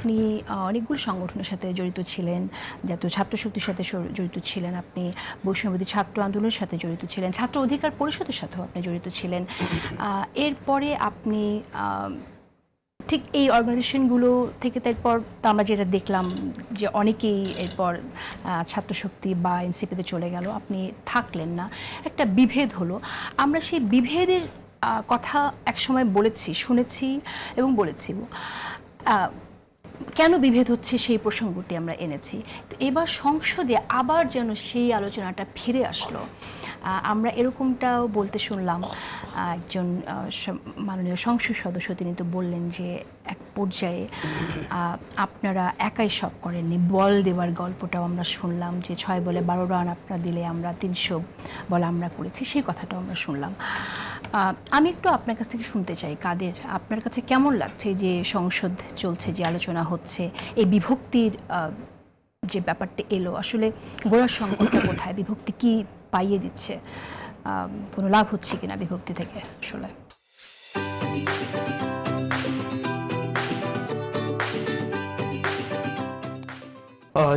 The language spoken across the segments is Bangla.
আপনি অনেকগুলো সংগঠনের সাথে জড়িত ছিলেন, জাতীয় ছাত্র শক্তির সাথে জড়িত ছিলেন, আপনি বৈষম্যবিরোধী ছাত্র আন্দোলনের সাথে জড়িত ছিলেন, ছাত্র অধিকার পরিষদের সাথেও আপনি জড়িত ছিলেন। এরপরে আপনি ঠিক এই অর্গানাইজেশনগুলো থেকে তারপর তো আমরা যেটা দেখলাম যে অনেকেই এরপর ছাত্র শক্তি বা এনসিপিতে চলে গেল, আপনি থাকলেন না, একটা বিভেদ হলো। আমরা সেই বিভেদের কথা একসময় বলেছি, শুনেছি এবং বলেছি। কেন বিভেদ হচ্ছে সেই প্রসঙ্গটি আমরা এনেছি। তো এবার সংসদে আবার যেন সেই আলোচনাটা ফিরে আসলো, আমরা এরকমটাও বলতে শুনলাম। একজন মাননীয় সংসদ সদস্য তিনি তো বললেন যে এক পর্যায়ে আপনারা একাই সব করেননি, বল দেওয়ার গল্পটাও আমরা শুনলাম যে 6 বলে 12 রান আপনারা দিলে আমরা 300 বল আমরা করেছি, সেই কথাটাও আমরা শুনলাম। আমি একটু আপনার কাছ থেকে শুনতে চাই, কাদের আপনার কাছে কেমন লাগছে যে সংসদ চলছে, যে আলোচনা হচ্ছে, এই বিভক্তির যে ব্যাপারটা এলো, আসলে গোড়ার সংকটটা কোথায়, বিভক্তি কি পাইয়ে দিচ্ছে, কোনো লাভ হচ্ছে কিনা বিভক্তি থেকে আসলে?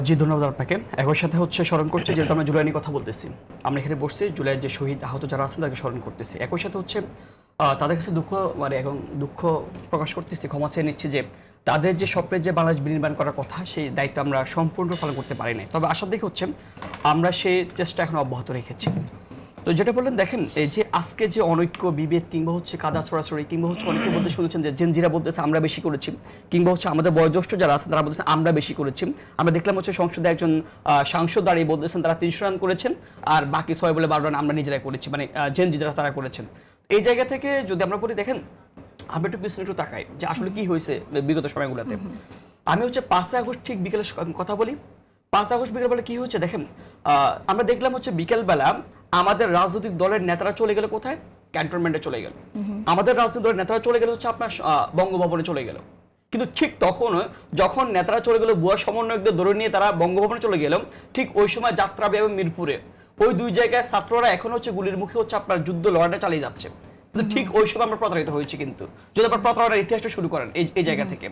জি ধন্যবাদ আপনাকে। একই সাথে স্মরণ করছি, যেহেতু আমরা জুলাই নিয়ে কথা বলতেছি, আমরা এখানে বসছি জুলাইয়ের যে শহীদ আহত যারা আছেন তাকে স্মরণ করতেছি। একই সাথে তাদের কাছে এখন দুঃখ প্রকাশ করতেছি, ক্ষমা চেয়ে নিচ্ছি যে তাদের যে স্বপ্নের যে বাংলাদেশ বিনির্মাণ করার কথা, সেই দায়িত্ব আমরা সম্পূর্ণ পালন করতে পারি নাই। তবে আশার দিকে আমরা সেই চেষ্টা এখন অব্যাহত রেখেছি। তো যেটা বললেন, দেখেন এই যে আজকে যে অনৈক্য, বিভেদ কিংবা কাদা ছড়াছড়ি কিংবা অনেকে বলতে শুনেছেন যে জেনজিরা বলতেছে আমরা বেশি করেছি, কিংবা আমাদের বয়োজ্যেষ্ঠ যারা আছেন তারা বলতেছেন আমরা বেশি করেছি। আমরা দেখলাম সংসদে একজন সাংসদ দাঁড়িয়ে বলতেছেন তারা 300 রান করেছেন আর বাকি 6 বলে 12 রান আমরা নিজেরাই করেছি, মানে জেনজি যারা তারা করেছেন। এই জায়গা থেকে যদি আমরা বলি, দেখেন আমি একটু পিছনে একটু তাকাই যে আসলে কি হয়েছে বিগত সময়গুলোতে। আমি 5 আগস্ট ঠিক বিকেলের কথা বলি। 5 আগস্ট বিকেলবেলা কি হচ্ছে দেখেন, আমরা দেখলাম বিকেলবেলা আমাদের রাজনৈতিক দলের নেতারা চলে গেল কোথায়, ক্যান্টনমেন্টে চলে গেল। আমাদের রাজনৈতিক দলের নেতারা চলে গেল আপনার বঙ্গভবনে চলে গেল। কিন্তু ঠিক তখন যখন নেতারা চলে গেল, ভুয়া সমন্বয়কদের ধরে নিয়ে তারা বঙ্গভবনে চলে গেল, ঠিক ওই সময় যাত্রাবাড়ী এবং মিরপুরে ওই দুই জায়গায় ছাত্ররা এখন গুলির মুখে আপনার যুদ্ধ লড়াইটা চালিয়ে যাচ্ছে। ঠিক ওই সময় আমরা প্রতারিত হয়েছি। কিন্তু যদি আপনার প্রতারণার ইতিহাসটা শুরু করেন এই জায়গা থেকে,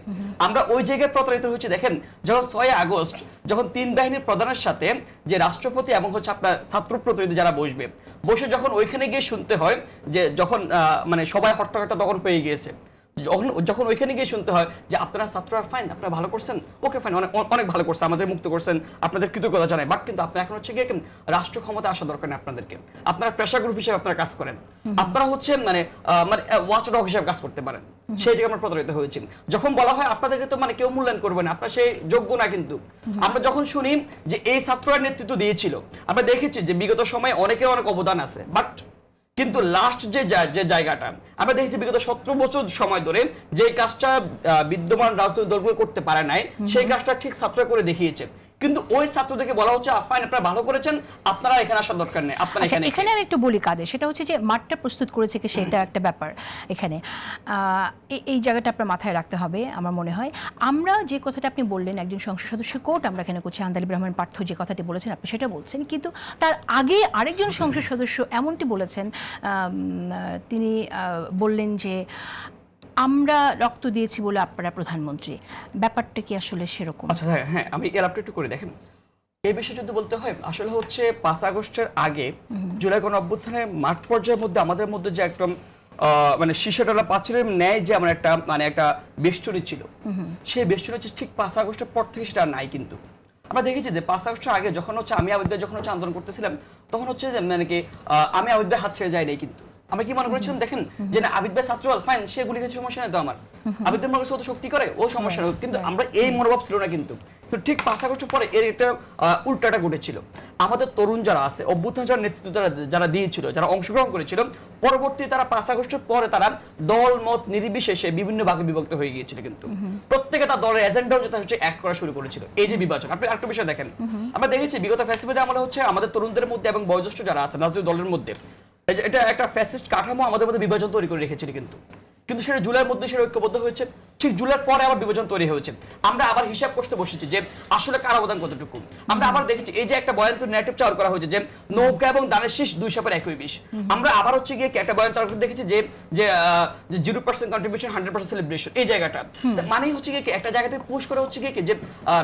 আমরা ওই জায়গায় প্রতারিত হয়েছি। দেখেন যখন 6 আগস্ট যখন 3 বাহিনীর প্রধানের সাথে যে রাষ্ট্রপতি এবং আপনার ছাত্র প্রতিনিধি যারা বসে যখন ওইখানে গিয়ে শুনতে হয় যে যখন মানে সবাই হট্টাকট্টা তখন পেয়ে গিয়েছে, যখন ওইখানে গিয়ে শুনতে হয় যে আপনারা ছাত্ররা ফাইন, আপনারা ভালো করছেন, ওকে ফাইন, অনেক ভালো করছে, আমাদের মুক্ত করছেন, আপনাদের কৃতজ্ঞতা জানাই, বাট কিন্তু আপনারা এখন গিয়ে রাষ্ট্র ক্ষমতা আসা দরকার নেই আপনাদেরকে। আপনারা প্রেশার গ্রুপ হিসেবে আপনারা কাজ করেন, আপনারা মানে ওয়াচডগ হিসেবে কাজ করতে পারেন। সেই জায়গায় আমরা প্রতারিত হয়েছি। যখন বলা হয় আপনাদেরকে তো কেউ মূল্যায়ন করবে না, আপনারা সেই যোগ্য না। কিন্তু আমরা যখন শুনি যে এই ছাত্ররা নেতৃত্ব দিয়েছিল, আমরা দেখেছি যে বিগত সময়ে অনেকের অনেক অবদান আছে, বাট কিন্তু লাস্ট যে জায়গাটা আমরা দেখেছি বিগত 17 বছর সময় ধরে যে কাজটা বিদ্যমান রাজনৈতিক দলগুলো করতে পারে নাই, সেই কাজটা ঠিক ছাত্ররা করে দেখিয়েছে। কিন্তু ওই ছাত্রদেরকে বলা হচ্ছে ফাইন, আপনারা ভালো করেছেন, আপনারা এখানে আসার দরকার নেই, আপনারা এখানে আমি একটু বলি কাদের, সেটা হচ্ছে যে মাঠটা প্রস্তুত করেছে কি, সেটা একটা ব্যাপার। এখানে এই জায়গাটা আপনার মাথায় রাখতে হবে আমার মনে হয়। আমরা যে কথাটা আপনি বললেন, একজন সংসদ সদস্য কোর্ট আমরা এখানে করছি, আন্দালিব রহমান পার্থ যে কথাটি বলেছেন আপনি সেটা বলছেন, কিন্তু তার আগে আরেকজন সংসদ সদস্য এমনটি বলেছেন, তিনি বললেন যে আমরা রক্ত দিয়েছি বলে আপনারা প্রধানমন্ত্রী। ব্যাপারটা কি আসলে সেরকম? আচ্ছা হ্যাঁ, আমি এর আপডেট একটু করে দেখেন। এই বিষয়ে যদি বলতে হয়, আসলে 5 আগস্টের আগে জুলাই গণ অভ্যুত্থানের মাঠ পর্যায়ের মধ্যে আমাদের মধ্যে যে একদম মানে শীর্ষডালা পাঁচিলের ন্যায় যে আমার একটা বেষ্টনী ছিল, সেই বেষ্টনী ঠিক 5 আগস্টের পর থেকে সেটা নাই। কিন্তু আমরা দেখেছি যে 5 আগস্টের আগে যখন আমি আবিদ ভাই যখন আন্দোলন করতেছিলাম, তখন যে মানে কি আমি আবিদ ভাই হাত ছেড়ে যাই নাই। কিন্তু আমরা কি মনে করেছিলাম, দেখেন যে না আবিদ ভাই ছাত্রদল ফাইন, সে গুলি খেয়েছে, সমস্যা নেই তো, আমার আবিদ ভাই মনে করছে শক্তি করে, ও সমস্যা নেই। কিন্তু আমরা এই মনোভাব ছিল না। কিন্তু ঠিক 5 আগস্টের পরে এর একটা উল্টাটা ঘটেছিল। আমাদের তরুণ যারা আছে, অভ্যুত্থান যারা নেতৃত্ব যারা দিয়েছিল, যারা অংশগ্রহণ করেছিল, পরবর্তী তারা 5 আগস্টের পরে তারা দল মত নির্বিশেষে বিভিন্ন ভাগে বিভক্ত হয়ে গিয়েছিল। কিন্তু প্রত্যেকে তার দলের এজেন্ডাও যেটা এক করা শুরু করেছিল। এই যে বিভাজন, আপনি একটা বিষয় দেখেন, আমরা দেখেছি বিগত ফ্যাসিবাদে আমলে আমাদের তরুণদের মধ্যে এবং বয়োজ্যেষ্ঠ যারা আছে রাজনৈতিক দলের মধ্যে এটা একটা ফ্যাসিস্ট কাঠামো আমাদের মধ্যে বিভাজন তৈরি করে রেখেছিল। কিন্তু সেটা জুলাইয়ের মধ্যে সেটা ঐক্যবদ্ধ হয়েছে। ঠিক জুলাইয়ের পরে আবার বিভাজন তৈরি হয়েছে। আমরা আবার হিসাব করতে বসেছি যে আসলে কার অবদান কতটুকু। আমরা আবার দেখেছি এই যে একটা বয়ানতর ন্যারেটিভ চালু করা হয়েছে যে নৌকা এবং দানের শীষ 2 সাপের একই বিষ। আমরা আবার হচ্ছে গিয়ে একটা বয়ান চালু করতে দেখেছি যে যে 0% কন্ট্রিবিউশন 100% সেলিব্রেশন, এই জায়গাটা মানেই হচ্ছে গিয়ে একটা জায়গা থেকে পুশ করে হচ্ছে গিয়ে যে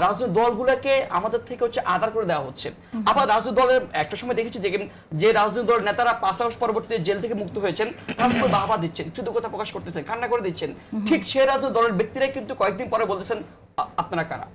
রাজনৈতিক দলগুলোকে আমাদের থেকে হচ্ছে আদার করে দেওয়া হচ্ছে। আবার রাজনৈতিক দলের একটা সময় দেখেছি যে রাজনৈতিক দলের নেতারা 5 আগস্ট পরবর্তীতে জেল থেকে মুক্ত হয়েছেন, তারা কিন্তু বাহবা দিচ্ছেন, কৃতজ্ঞতা প্রকাশ করতেছেন, কান্না করে দিচ্ছেন। ঠিক সেই রাজনৈতিক দলের ব্যক্তিরাই কিন্তু কয়েকদিন পরে বলতেছেন আপনারা কারা।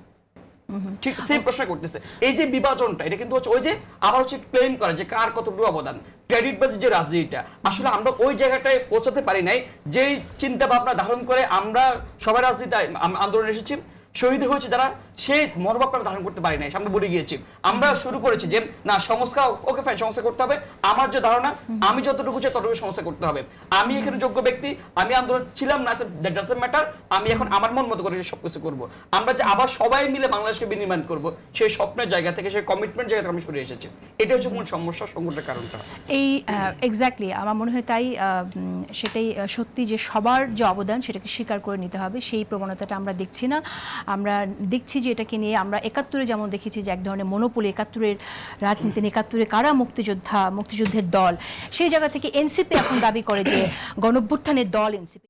ঠিক সেম প্রশ্ন করতেছে। এই যে বিভাজনটা, এটা কিন্তু হচ্ছে ওই যে আবার হচ্ছে ক্লেম করে যে কার কতটুকু অবদান, ক্রেডিট বাজি যে রাজনীতিটা, আসলে আমরা ওই জায়গাটায় পৌঁছাতে পারি নাই। যেই চিন্তা ভাবনা ধারণ করে আমরা সবাই রাজনীতি আন্দোলনে এসেছি, শহীদ হয়েছে যারা, সেই মনোভাবটা ধারণ করতে পারি নাই, সামনে বলে গিয়েছি। আমরা শুরু করেছি যে না সংস্কার, ওকে ফাইন সংস্কার করতে হবে, আমার যে ধারণা আমি যতটুকু চাই ততটুকু সংস্কার করতে হবে, আমি এখানে যোগ্য ব্যক্তি, আমি আন্দোলন ছিলাম না, দ্যাট ডাজন্ট ম্যাটার, আমি এখন আমার মন মতো করে সবকিছু করবো। আমরা যে আবার সবাই মিলে বাংলাদেশকে বিনির্মাণ করব, সেই স্বপ্নের জায়গা থেকে, সেই কমিটমেন্ট জায়গা থেকে আমি সরে এসেছি। এটা হচ্ছে মূল সমস্যা, সংকটের কারণটা। এই এক্স্যাক্টলি আমার মনে হয় তাই সেটাই সত্যি যে সবার যে অবদান সেটাকে স্বীকার করে নিতে হবে, সেই প্রবণতাটা আমরা দেখছি না। আমরা দেখছি যে এটাকে নিয়ে আমরা 71-এ যেমন দেখেছি যে এক ধরনের মনোপলি, 71-এর রাজনীতি, 71-এ কারা মুক্তিযুদ্ধের দল, সেই জায়গা থেকে এনসিপি এখন দাবি করে যে গণঅভ্যুত্থানের দল এনসিপি।